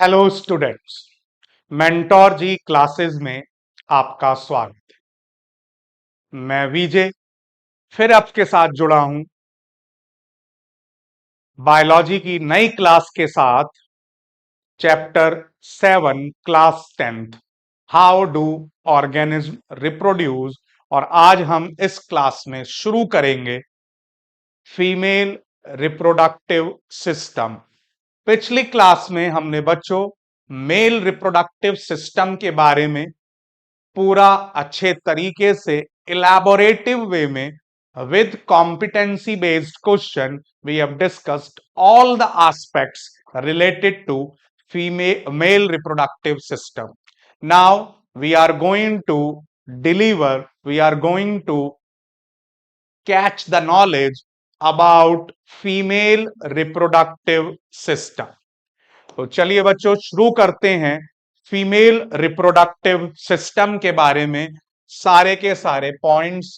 Hello students, mentor जी classes में आपका स्वागत है। मैं विजय फिर आपके साथ जुड़ा हूं बायोलॉजी की नई क्लास के साथ। Chapter 7 class 10th, how do organism reproduce. और आज हम इस क्लास में शुरू करेंगे फीमेल रिप्रोडक्टिव सिस्टम। पिछली क्लास में हमने बच्चों मेल रिप्रोडक्टिव सिस्टम के बारे में पूरा अच्छे तरीके से इलैबोरेटिव वे में with competency based question we have discussed all the aspects related to female male reproductive system. Now we are going to we are going to catch the knowledge about female reproductive system. तो चलिए बच्चों शुरू करते हैं female reproductive system के बारे में सारे के सारे पॉइंट्स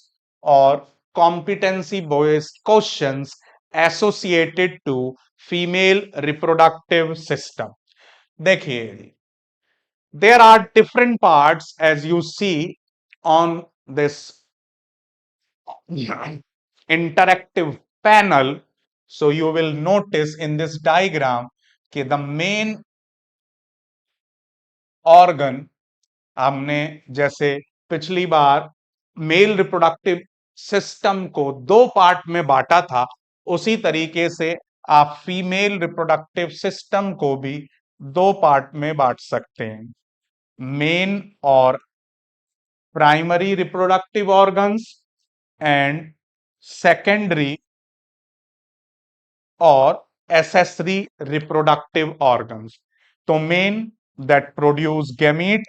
और competency based questions associated to female reproductive system. देखिए, there are different parts as you see on this interactive panel. So you will notice in this diagram कि the main organ, हमने जैसे पिछली बार मेल रिप्रोडक्टिव सिस्टम को दो part में बांटा था, उसी तरीके से आप फीमेल रिप्रोडक्टिव सिस्टम को भी दो पार्ट में बांट सकते हैं, मेन और primary reproductive organs and secondary और एसेसरी रिप्रोडक्टिव ऑर्गन्स। तो main that produce gamete,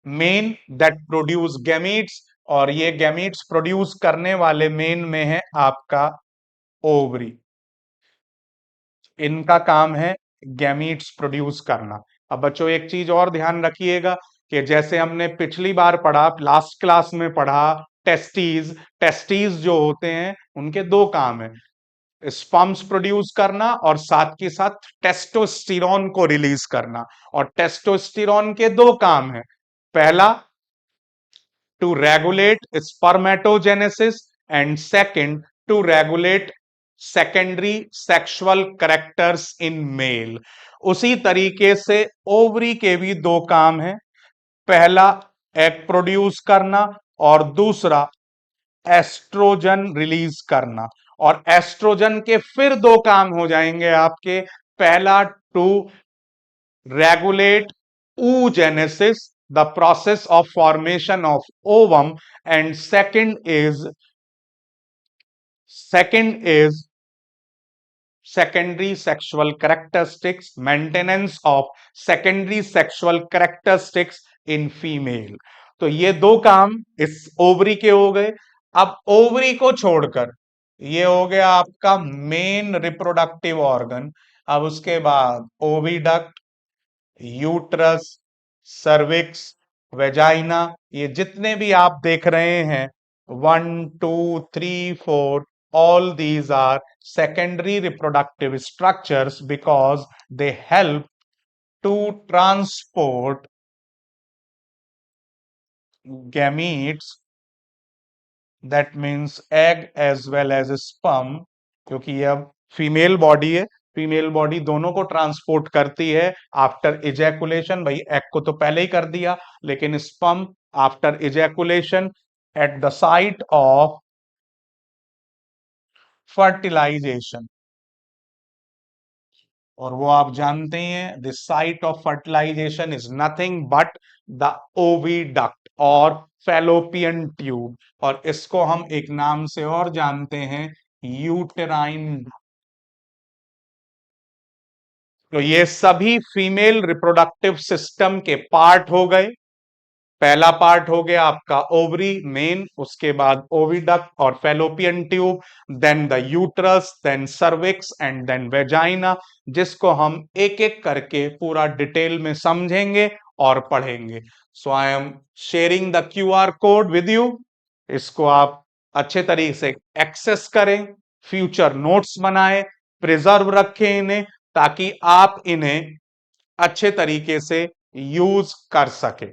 main that produce gametes, और ये गैमीट्स प्रोड्यूस करने वाले मेन में है आपका ओवरी। इनका काम है गैमीट्स प्रोड्यूस करना। अब बच्चों एक चीज और ध्यान रखिएगा कि जैसे हमने पिछली बार पढ़ा, लास्ट क्लास में पढ़ा, टेस्टीज टेस्टीज जो होते हैं उनके दो काम है, स्पर्म्स प्रोड्यूस करना और साथ के साथ टेस्टोस्टेरोन को रिलीज करना। और टेस्टोस्टेरोन के दो काम है, पहला to regulate spermatogenesis and second to regulate secondary sexual characters in male. उसी तरीके से ओवरी के भी दो काम है, पहला एग प्रोड्यूस करना और दूसरा एस्ट्रोजन रिलीज करना। और एस्ट्रोजन के फिर दो काम हो जाएंगे आपके, पहला to regulate oogenesis, the process of formation of ovum, and second is secondary sexual characteristics, maintenance of secondary sexual characteristics in female। तो ये दो काम इस ओवरी के हो गए। अब ओवरी को छोड़कर ये हो गया आपका मेन रिप्रोडक्टिव ऑर्गन। अब उसके बाद ओविडक्ट, यूट्रस, सर्विक्स, वेजाइना, ये जितने भी आप देख रहे हैं 1 2 3 4, all these are secondary reproductive structures because they help to transport gametes, that means egg as well as sperm। क्योंकि ये अब फीमेल बॉडी है, फीमेल बॉडी दोनों को ट्रांसपोर्ट करती है आफ्टर इजैकुलेशन। भाई एग को तो पहले ही कर दिया, लेकिन sperm after ejaculation at the site of fertilisation. और वो आप जानते हैं, the site of fertilisation is nothing but the oviduct और फैलोपियन ट्यूब, और इसको हम एक नाम से और जानते हैं, यूटेराइन। तो ये सभी फीमेल रिप्रोडक्टिव सिस्टम के पार्ट हो गए। पहला पार्ट हो गया आपका ओवरी मेन, उसके बाद ओविडक्ट और fallopian tube, then the uterus, then cervix and then vagina, जिसको हम एक एक करके पूरा डिटेल में समझेंगे और पढ़ेंगे। So I am sharing the QR code with you, इसको आप अच्छे तरीके से एक्सेस करें। फ्यूचर नोट्स बनाए, प्रिजर्व रखें इन्हें, ताकि आप इन्हें अच्छे तरीके से यूज कर सके।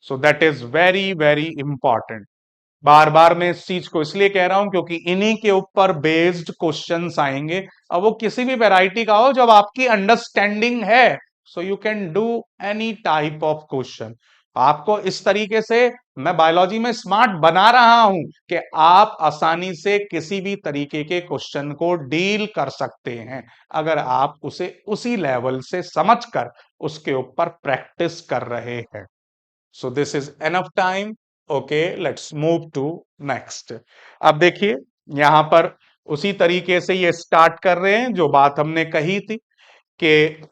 So that is very very important. बार बार मैं इस चीज को इसलिए कह रहा हूं क्योंकि इन्हीं के ऊपर बेस्ड क्वेश्चंस आएंगे, और वो किसी भी वैरायटी का हो, जब आपकी अंडरस्टैंडिंग है so you can do any type of question. आपको इस तरीके से मैं बायोलॉजी में स्मार्ट बना रहा हूं कि आप आसानी से किसी भी तरीके के क्वेश्चन को डील कर सकते हैं, अगर आप उसे उसी लेवल से समझकर उसके ऊपर प्रैक्टिस कर रहे हैं। So this is enough time. Okay, let's move to next. अब देखिए यहां पर उसी तरीके से ये स्टार्ट कर रहे हैं जो बात हमने कही थी कि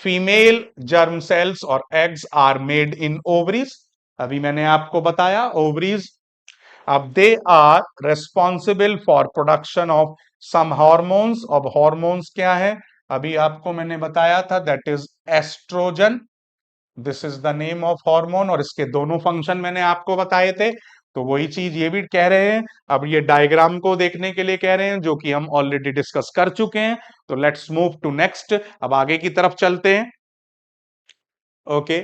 फीमेल जर्म सेल्स और eggs are made in ovaries. अभी मैंने आपको बताया ओवरीज, अब they are responsible for production of some hormones. अब हॉर्मोन्स क्या है, अभी आपको मैंने बताया था, that is estrogen. This is the name of hormone, और इसके दोनों फंक्शन मैंने आपको बताए थे। तो वही चीज ये भी कह रहे हैं, अब ये डायग्राम को देखने के लिए कह रहे हैं जो कि हम ऑलरेडी डिस्कस कर चुके हैं। तो लेट्स मूव टू नेक्स्ट, अब आगे की तरफ चलते हैं। ओके,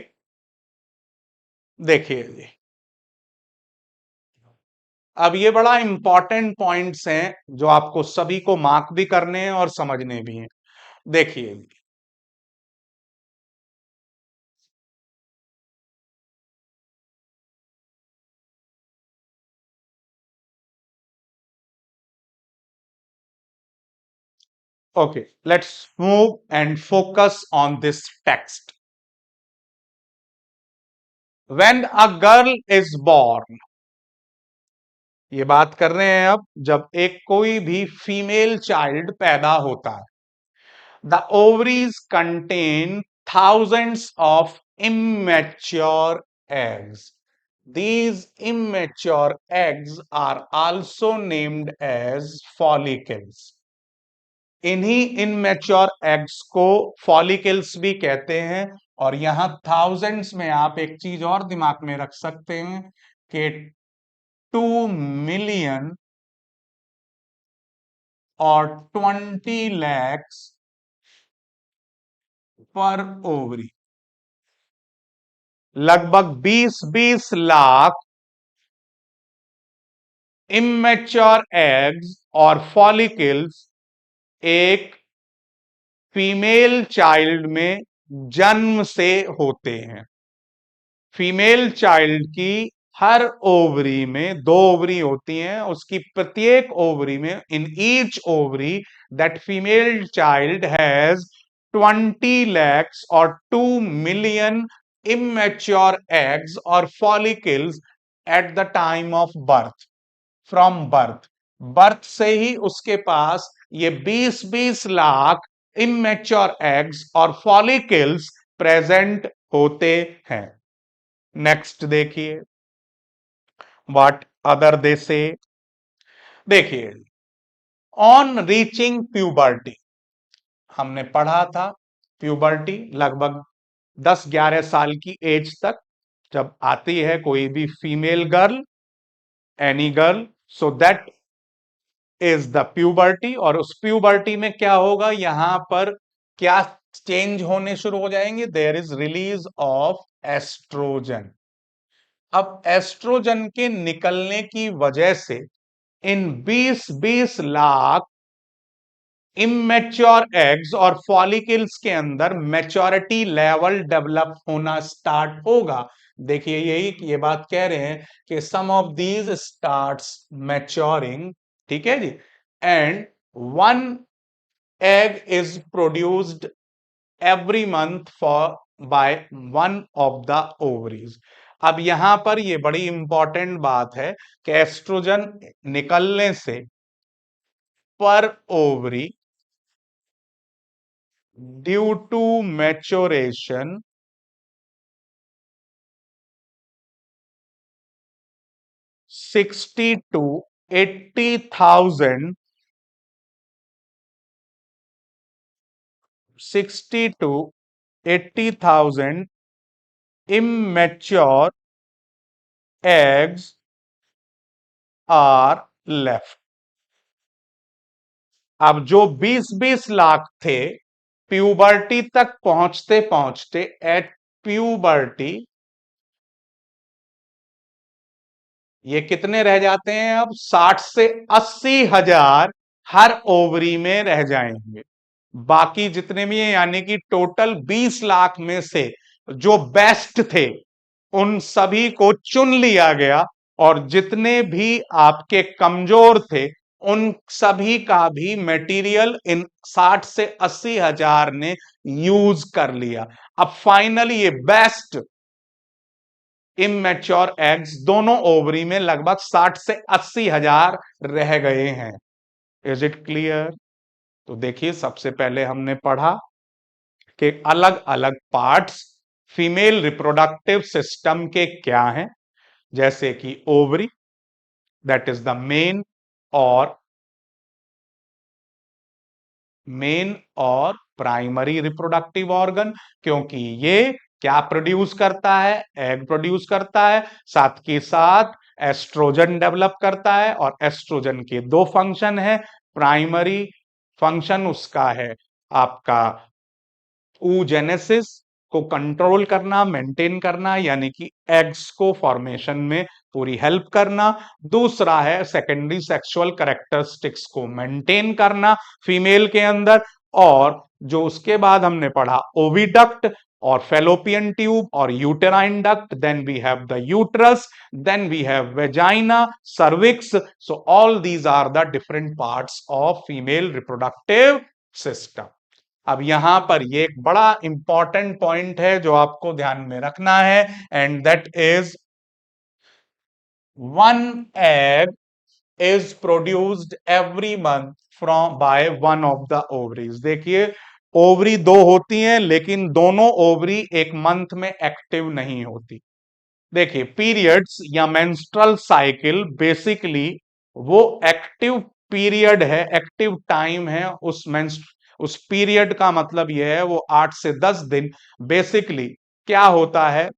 देखिए जी, अब ये बड़ा इंपॉर्टेंट पॉइंट्स हैं जो आपको सभी को मार्क भी करने हैं और समझने भी हैं। देखिए, okay, let's move and focus on this text. When a girl is born, ये बात कर रहे हैं अब जब एक कोई भी फीमेल चाइल्ड पैदा होता है, the ovaries contain thousands of immature eggs. These immature eggs are also named as follicles. इन्हीं इनमेच्योर एग्स को फॉलिकल्स भी कहते हैं। और यहां थाउजेंड्स में आप एक चीज और दिमाग में रख सकते हैं कि 2 मिलियन और 20 lakhs पर ओवरी, लगभग 20-20 लाख इमेच्योर एग्स और फॉलिकल्स एक फीमेल चाइल्ड में जन्म से होते हैं। फीमेल चाइल्ड की हर ओवरी में 2 ओवरी होती हैं, उसकी प्रत्येक ओवरी में, in each ovary that female child has 20 lakhs और 2 मिलियन immature eggs और follicles at the time of birth, from birth. Birth से ही उसके पास ये 20-20 लाख इमेच्योर एग्स और फॉलिकल्स प्रेजेंट होते हैं। नेक्स्ट देखिए, व्हाट अदर दे से। देखिए, ऑन रीचिंग प्यूबर्टी, हमने पढ़ा था प्यूबर्टी लगभग 10-11 साल की एज तक जब आती है कोई भी female girl, any girl, so that is the puberty. और उस प्यूबर्टी में क्या होगा, यहां पर क्या चेंज होने शुरू हो जाएंगे, there is release of oestrogen. अब एस्ट्रोजन के निकलने की वजह से इन 20-20 लाख इमेच्योर एग्स और फॉलिकल्स के अंदर मैच्योरिटी लेवल डेवलप होना स्टार्ट होगा। देखिए यही ये बात कह रहे हैं कि some of these starts maturing, ठीक है जी, and one egg is produced every month for by one of the ovaries. अब यहां पर ये बड़ी इंपॉर्टेंट बात है कि एस्ट्रोजन निकलने से पर ovary due to maturation 60 to 80,000, 60 to 80,000 immature eggs are left. अब जो 20-20 लाख थे, प्यूबर्टी तक पहुंचते पहुंचते एट प्यूबर्टी ये कितने रह जाते हैं? अब 60 से 80 हजार हर ओवरी में रह जाएंगे। बाकी जितने भी हैं, यानी कि टोटल 20 लाख में से जो बेस्ट थे उन सभी को चुन लिया गया, और जितने भी आपके कमजोर थे उन सभी का भी मटेरियल इन 60 से 80 हजार ने यूज कर लिया। अब फाइनली ये बेस्ट इमेच्योर एग्स दोनों ओवरी में लगभग 60 से 80 हजार रह गए हैं। Is it clear? तो देखिए, सबसे पहले हमने पढ़ा कि अलग अलग पार्ट्स फीमेल रिप्रोडक्टिव सिस्टम के क्या हैं, जैसे कि ओवरी, दैट इज द और मेन और प्राइमरी रिप्रोडक्टिव ऑर्गन, क्योंकि ये क्या प्रोड्यूस करता है? एग प्रोड्यूस करता है, साथ के साथ एस्ट्रोजन डेवलप करता है, और एस्ट्रोजन के दो फंक्शन है। प्राइमरी फंक्शन उसका है आपका oogenesis को कंट्रोल करना, मेंटेन करना, यानी कि एग्स को फॉर्मेशन में पूरी हेल्प करना। दूसरा है सेकेंडरी सेक्सुअल कैरेक्टरिस्टिक्स को मेंटेन करना फीमेल के अंदर। और जो उसके बाद हमने पढ़ा ओविडक्ट और फेलोपियन ट्यूब और uterine duct, then we have the uterus, then we have vagina, cervix. So all these are the different parts of female reproductive system. अब यहां पर ये एक बड़ा इंपॉर्टेंट पॉइंट है जो आपको ध्यान में रखना है, and that is one egg is produced every month from by one of the ovaries. देखिए, ओवरी दो होती हैं, लेकिन दोनों ओवरी एक मंथ में एक्टिव नहीं होती। देखिए, पीरियड्स या मेंस्ट्रुअल साइकिल बेसिकली वो एक्टिव पीरियड है, एक्टिव टाइम है। उस पीरियड का मतलब यह है वो 8 से 10 दिन। बेसिकली क्या होता है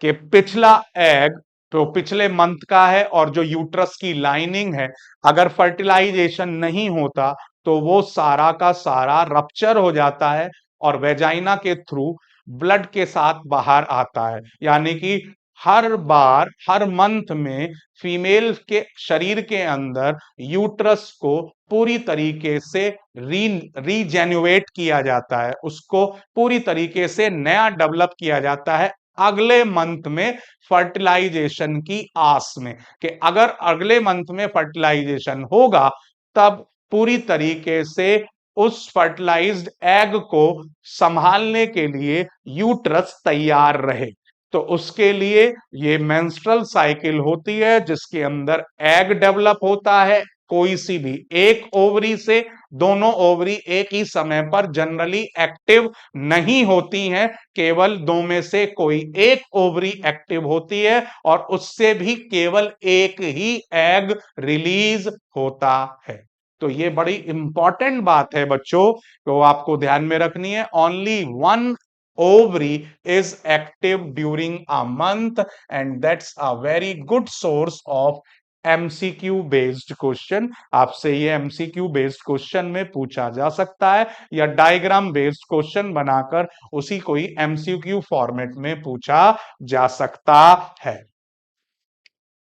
कि पिछला एग तो पिछले मंथ का है, और जो यूट्रस की लाइनिंग है, अगर फर्टिलाइजेशन नहीं होता तो वो सारा का सारा रप्चर हो जाता है और वेजाइना के थ्रू ब्लड के साथ बाहर आता है। यानी कि हर बार, हर मंथ में फीमेल के शरीर के अंदर यूट्रस को पूरी तरीके से रीजेन्युएट किया जाता है, उसको पूरी तरीके से नया डेवलप किया जाता है अगले मंथ में फर्टिलाइजेशन की आस में, कि अगर अगले मंथ में फर्टिलाइजेशन होगा तब पूरी तरीके से उस फर्टिलाइज्ड एग को संभालने के लिए यूट्रस तैयार रहे। तो उसके लिए ये मेंस्ट्रुअल साइकिल होती है जिसके अंदर एग डेवलप होता है कोई सी भी एक ओवरी से। दोनों ओवरी एक ही समय पर जनरली एक्टिव नहीं होती हैं, केवल दो में से कोई एक ओवरी एक्टिव होती है, और उससे भी केवल एक ही एग रिलीज होता है। तो ये बड़ी इंपॉर्टेंट बात है बच्चों, तो आपको ध्यान में रखनी है। Only one ovary is active during a month, and that's a very good source of MCQ based question. आपसे ये एमसीक्यू बेस्ड क्वेश्चन में पूछा जा सकता है, या डायग्राम बेस्ड क्वेश्चन बनाकर उसी कोई एमसीक्यू फॉर्मेट में पूछा जा सकता है।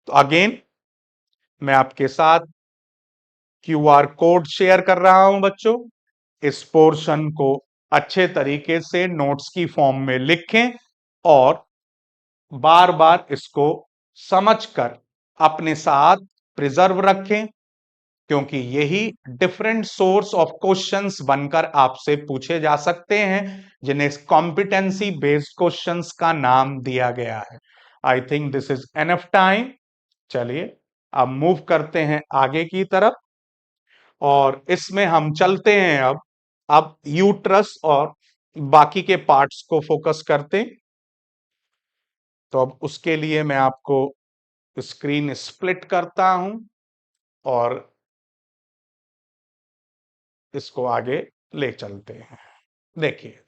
तो अगेन मैं आपके साथ क्यूआर कोड शेयर कर रहा हूं बच्चों। इस पोर्शन को अच्छे तरीके से नोट्स की फॉर्म में लिखें और बार बार इसको समझकर अपने साथ प्रिजर्व रखें, क्योंकि यही डिफरेंट सोर्स ऑफ क्वेश्चंस बनकर आपसे पूछे जा सकते हैं, जिन्हें कॉम्पिटेंसी बेस्ड क्वेश्चंस का नाम दिया गया है। I think this is enough time. चलिए अब मूव करते हैं आगे की तरफ, और इसमें हम चलते हैं अब यूट्रस और बाकी के पार्ट्स को फोकस करते हैं। तो अब उसके लिए मैं आपको स्क्रीन स्प्लिट करता हूं और इसको आगे ले चलते हैं। देखिए,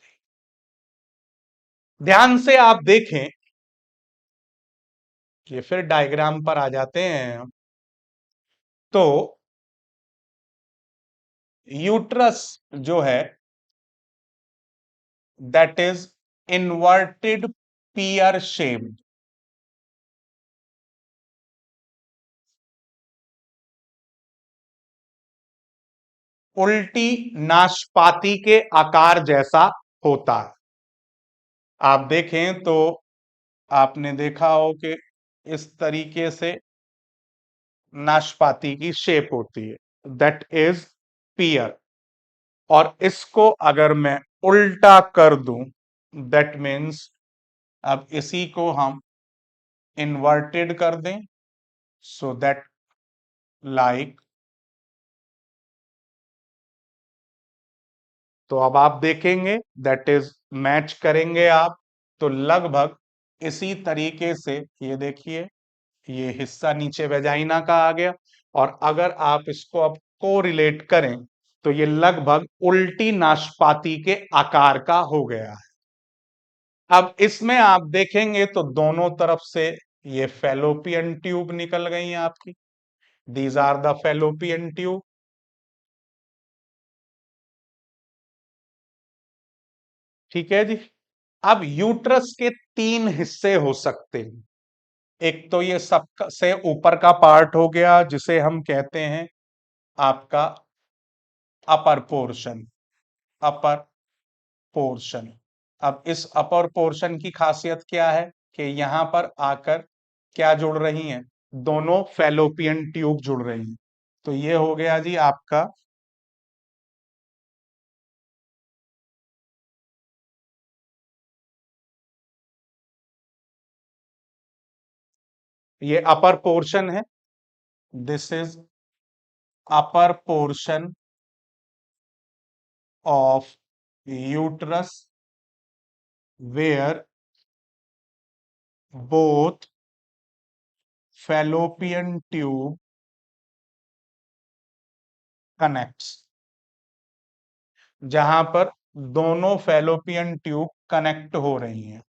ध्यान से आप देखें कि फिर डायग्राम पर आ जाते हैं। तो यूट्रस जो है that is inverted peer shape, उल्टी नाशपाती के आकार जैसा होता है। आप देखें तो आपने देखा हो कि इस तरीके से नाशपाती की शेप होती है, दैट इज पियर। और इसको अगर मैं उल्टा कर दूं, दैट मीन्स अब इसी को हम इन्वर्टेड कर दें, सो दैट लाइक, तो अब आप देखेंगे दैट इज मैच करेंगे आप, तो लगभग इसी तरीके से ये देखिए, ये हिस्सा नीचे वेजाइना का आ गया। और अगर आप इसको अब को रिलेट करें तो ये लगभग उल्टी नाशपाती के आकार का हो गया है। अब इसमें आप देखेंगे तो दोनों तरफ से ये फेलोपियन ट्यूब निकल गई हैं आपकी, these are the fallopian tube. ठीक है जी। अब यूट्रस के तीन हिस्से हो सकते हैं। एक तो ये सब से ऊपर का पार्ट हो गया जिसे हम कहते हैं आपका अपर पोर्शन, अपर पोर्शन। अब इस अपर पोर्शन की खासियत क्या है कि यहां पर आकर क्या जुड़ रही हैं, दोनों फेलोपियन ट्यूब जुड़ रही हैं। तो ये हो गया जी आपका, ये अपर पोर्शन है, this is upper portion of uterus where both fallopian tube connects, जहां पर दोनों फेलोपियन ट्यूब कनेक्ट हो रही हैं।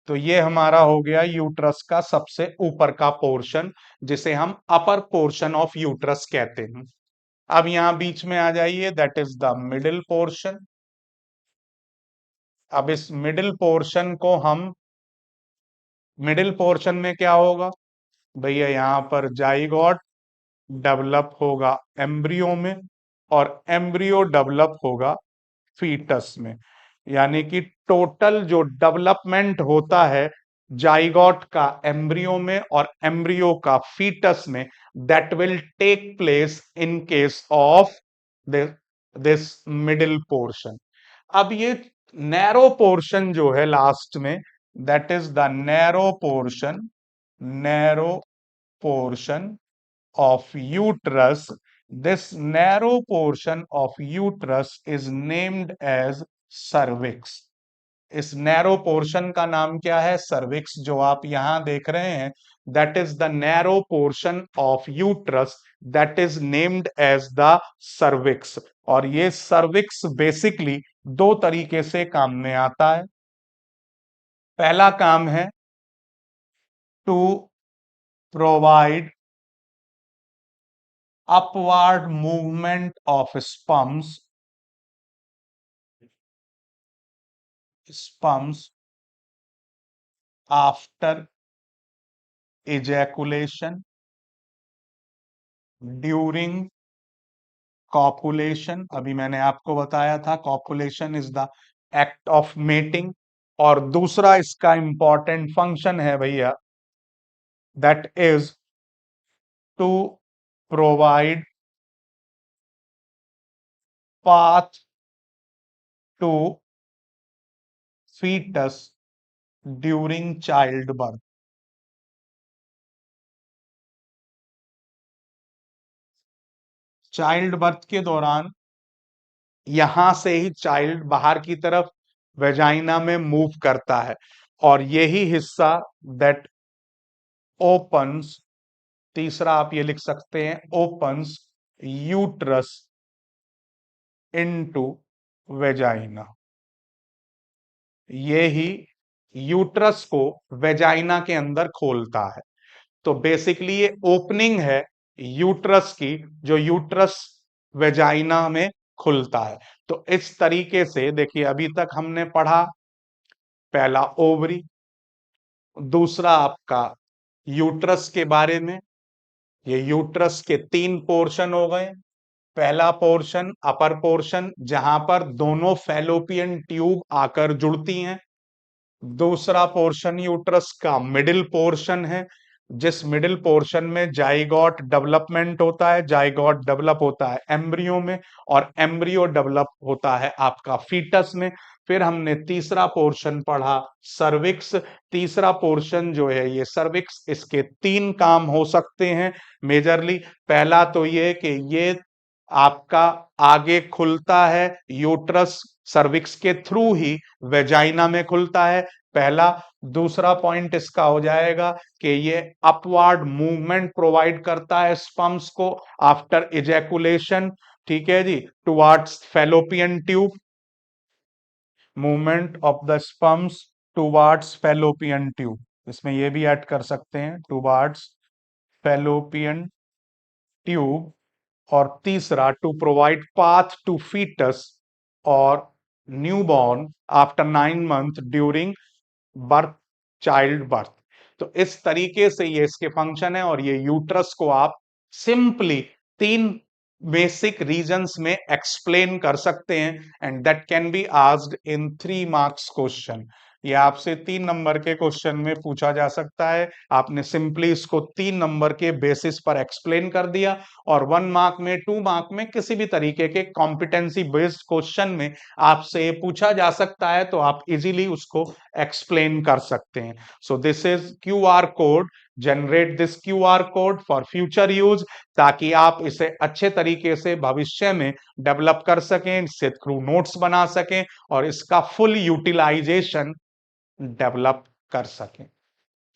तो ये हमारा हो गया यूट्रस का सबसे ऊपर का पोर्शन, जिसे हम अपर पोर्शन ऑफ यूट्रस कहते हैं। अब यहां बीच में आ जाइए, that is the middle portion. अब इस मिडिल पोर्शन को हम, मिडिल पोर्शन में क्या होगा भैया, यहां पर जाइगोट डेवलप होगा एम्ब्रियो में, और एम्ब्रियो डेवलप होगा फीटस में। यानी कि टोटल जो डेवलपमेंट होता है जाइगोट का एम्ब्रियो में और एम्ब्रियो का फीटस में, that will take place in case of this middle portion. अब ये नैरो पोर्शन जो है लास्ट में, that is the narrow portion, narrow portion of uterus. This narrow portion of uterus is named as cervix. इस narrow portion का नाम क्या है, सर्विक्स। जो आप यहां देख रहे हैं, that is the narrow portion of uterus, that is named as the cervix. और ये सर्विक्स बेसिकली दो तरीके से काम में आता है। पहला काम है to provide upward movement of sperms after ejaculation during copulation। अभी मैंने आपको बताया था copulation is the act of mating. और दूसरा इसका इंपॉर्टेंट फंक्शन है भैया, that is to provide path to fetus during child birth. Child birth के दौरान यहां से ही चाइल्ड बाहर की तरफ वेजाइना में मूव करता है, और यही हिस्सा दैट ओपन्स, तीसरा आप ये लिख सकते हैं, ओपन्स यूट्रस इनटू वेजाइना। ये ही यूट्रस को वेजाइना के अंदर खोलता है। तो बेसिकली ये ओपनिंग है यूट्रस की, जो यूट्रस वेजाइना में खुलता है। तो इस तरीके से देखिए, अभी तक हमने पढ़ा पहला ओवरी, दूसरा आपका यूट्रस के बारे में। ये यूट्रस के तीन पोर्शन हो गए। पहला पोर्शन अपर पोर्शन, जहां पर दोनों फैलोपियन ट्यूब आकर जुड़ती हैं। दूसरा पोर्शन यूट्रस का मिडिल पोर्शन है, जिस मिडिल पोर्शन में जाइगोट डेवलपमेंट होता है। जाइगोट डेवलप होता है एम्ब्रियो में, और एम्ब्रियो डेवलप होता है आपका फीटस में। फिर हमने तीसरा पोर्शन पढ़ा सर्विक्स। तीसरा पोर्शन जो है ये सर्विक्स, इसके तीन काम हो सकते हैं मेजरली। पहला तो ये कि ये आपका आगे खुलता है, यूट्रस सर्विक्स के थ्रू ही वेजाइना में खुलता है, पहला। दूसरा पॉइंट इसका हो जाएगा कि ये अपवर्ड मूवमेंट प्रोवाइड करता है स्पर्म्स को आफ्टर इजैकुलेशन, ठीक है जी, towards fallopian tube. Movement of the sperms towards fallopian tube, इसमें ये भी ऐड कर सकते हैं टुवार्ड्स फैलोपियन ट्यूब। और तीसरा to provide path to foetus और newborn after 9 month during birth, child birth. तो इस तरीके से ये इसके फंक्शन है। और ये यूट्रस को आप सिंपली तीन बेसिक रीजंस में एक्सप्लेन कर सकते हैं, and that can be asked in 3 marks question. ये आपसे 3 नंबर के क्वेश्चन में पूछा जा सकता है। आपने सिंपली इसको 3 नंबर के बेसिस पर एक्सप्लेन कर दिया, और 1 मार्क में, 2 मार्क में किसी भी तरीके के कॉम्पिटेंसी बेस्ड क्वेश्चन में आपसे पूछा जा सकता है, तो आप इजीली उसको एक्सप्लेन कर सकते हैं। So this is QR code. Generate this QR code for future use, ताकि आप इसे अच्छे तरीके से भविष्य में डेवलप कर सकें, इससे थ्रू नोट्स बना सकें, और इसका फुल यूटिलाइजेशन डेवलप कर सकें।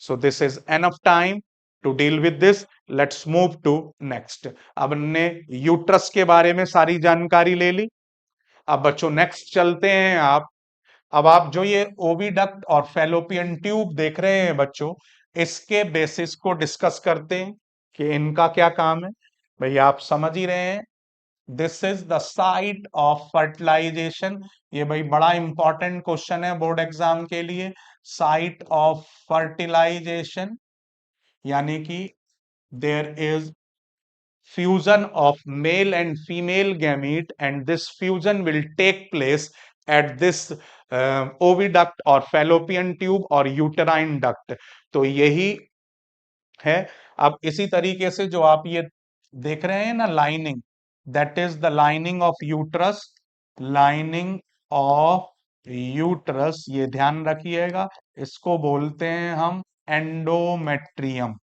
So this is enough time to deal with this. Let's move to next. अब हमने यूट्रस के बारे में सारी जानकारी ले ली। अब बच्चों नेक्स्ट चलते हैं। अब आप जो ये ओविडक्ट और फैलोपियन ट्यूब देख रहे हैं बच्चों, इसके बेसिस को डिस्कस करते हैं कि इनका क्या काम है। भैया आप समझ ही रहे हैं, this is the site of fertilization. ये भाई बड़ा इंपॉर्टेंट क्वेश्चन है बोर्ड एग्जाम के लिए। साइट ऑफ फर्टिलाइजेशन यानी कि there is fusion of male and female gamete, and this fusion will take place at this oviduct or fallopian tube or uterine duct। तो यही है। अब इसी तरीके से जो आप ये देख रहे हैं ना lining, that is the lining of uterus. Lining of uterus, ये ध्यान रखिएगा, इसको बोलते हैं हम endometrium.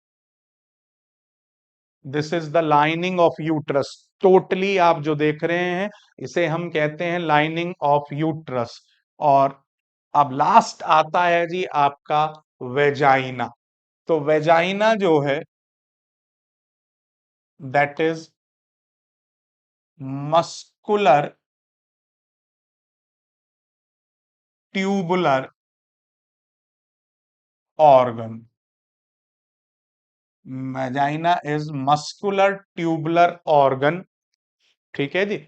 This is the lining of uterus. Totally आप जो देख रहे हैं इसे हम कहते हैं लाइनिंग ऑफ यूट्रस। और अब लास्ट आता है जी आपका वेजाइना। तो वेजाइना जो है that is muscular tubular organ. Vagina is muscular tubular organ, ठीक है जी।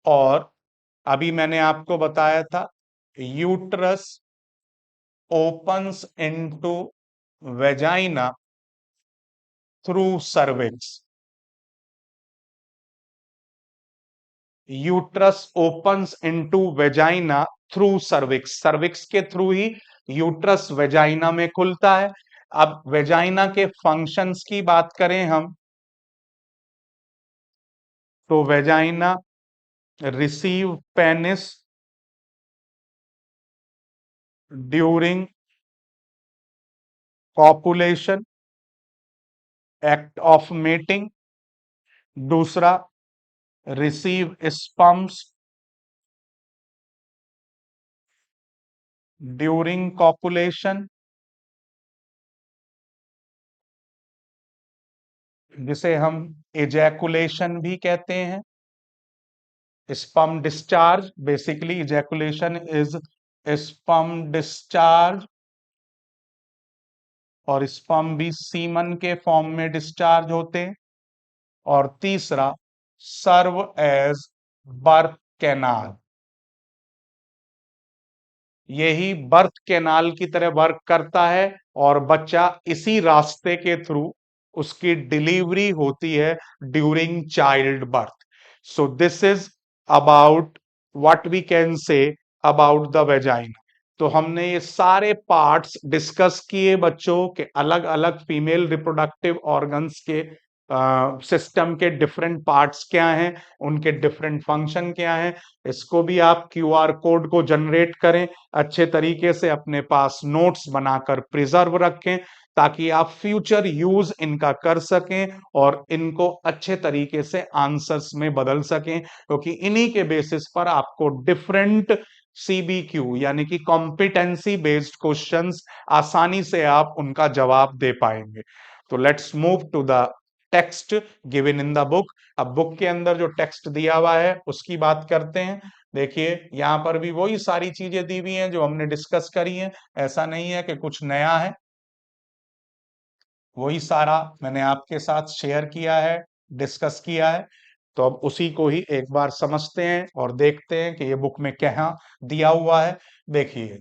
और अभी मैंने आपको बताया था uterus opens into vagina through cervix। Uterus opens into vagina through cervix. Cervix के थ्रू ही यूट्रस वेजाइना में खुलता है। अब वेजाइना के फंक्शंस की बात करें हम, तो vagina receive penis during copulation, act of mating. दूसरा रिसीव स्पर्म्स ड्यूरिंग कॉपुलेशन, जिसे हम एजैकुलेशन भी कहते हैं। Sperm discharge, basically ejaculation is sperm discharge, और स्पर्म भी सीमन के फॉर्म में डिस्चार्ज होते हैं। और तीसरा सर्व एज बर्थ कैनाल, यही बर्थ कैनाल की तरह वर्क करता है और बच्चा इसी रास्ते के थ्रू उसकी डिलीवरी होती है during child birth. So this is about what we can say about the vagina. तो हमने ये सारे पार्ट्स डिस्कस किए बच्चों के, अलग अलग फीमेल रिप्रोडक्टिव ऑर्गन्स के सिस्टम के डिफरेंट पार्ट्स क्या हैं, उनके डिफरेंट फंक्शन क्या हैं। इसको भी आप क्यूआर कोड को जनरेट करें, अच्छे तरीके से अपने पास नोट्स बनाकर प्रिजर्व रखें, ताकि आप फ्यूचर यूज इनका कर सकें और इनको अच्छे तरीके से आंसर्स में बदल सकें, क्योंकि इन्हीं के बेसिस पर आपको डिफरेंट सीबीक्यू यानी कि कॉम्पिटेंसी बेस्ड क्वेश्चंस आसानी से आप उनका जवाब दे पाएंगे। तो let's move to the text given in the book. अब बुक के अंदर जो टेक्स्ट दिया हुआ है उसकी बात करते हैं। देखिए यहां पर भी वही सारी चीजें दी हुई हैं जो हमने डिस्कस करी हैं, ऐसा नहीं है कि कुछ नया है, वही सारा मैंने आपके साथ शेयर किया है, डिस्कस किया है। तो अब उसी को ही एक बार समझते हैं और देखते हैं कि ये बुक में क्या दिया हुआ है। देखिए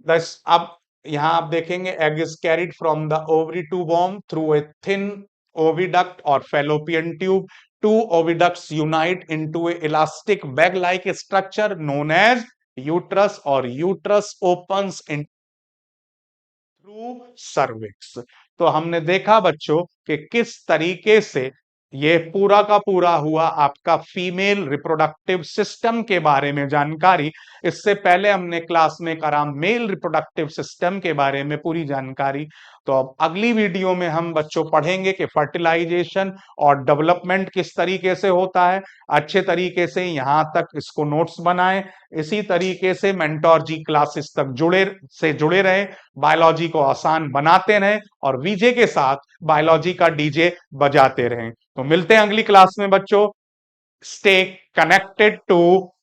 बस अब यहां आप देखेंगे, egg is carried from the ovary to warm through a thin oviduct और fallopian tube. Two oviducts unite into a elastic bag like structure known as uterus, और uterus opens in through cervix. तो हमने देखा बच्चों कि किस तरीके से ये पूरा का पूरा हुआ आपका फीमेल रिप्रोडक्टिव सिस्टम के बारे में जानकारी। इससे पहले हमने क्लास में करा मेल रिप्रोडक्टिव सिस्टम के बारे में पूरी जानकारी। तो अब अगली वीडियो में हम बच्चों पढ़ेंगे कि फर्टिलाइजेशन और डेवलपमेंट किस तरीके से होता है। अच्छे तरीके से यहां तक इसको नोट्स बनाएं, इसी तरीके से मेंटोर जी क्लासेस तक जुड़े रहे, बायोलॉजी को आसान बनाते रहें और वीजे के साथ बायोलॉजी का डीजे बजाते रहें। तो मिलते हैं अगली क्लास में बच्चों। Stay connected to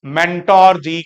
mentor ji.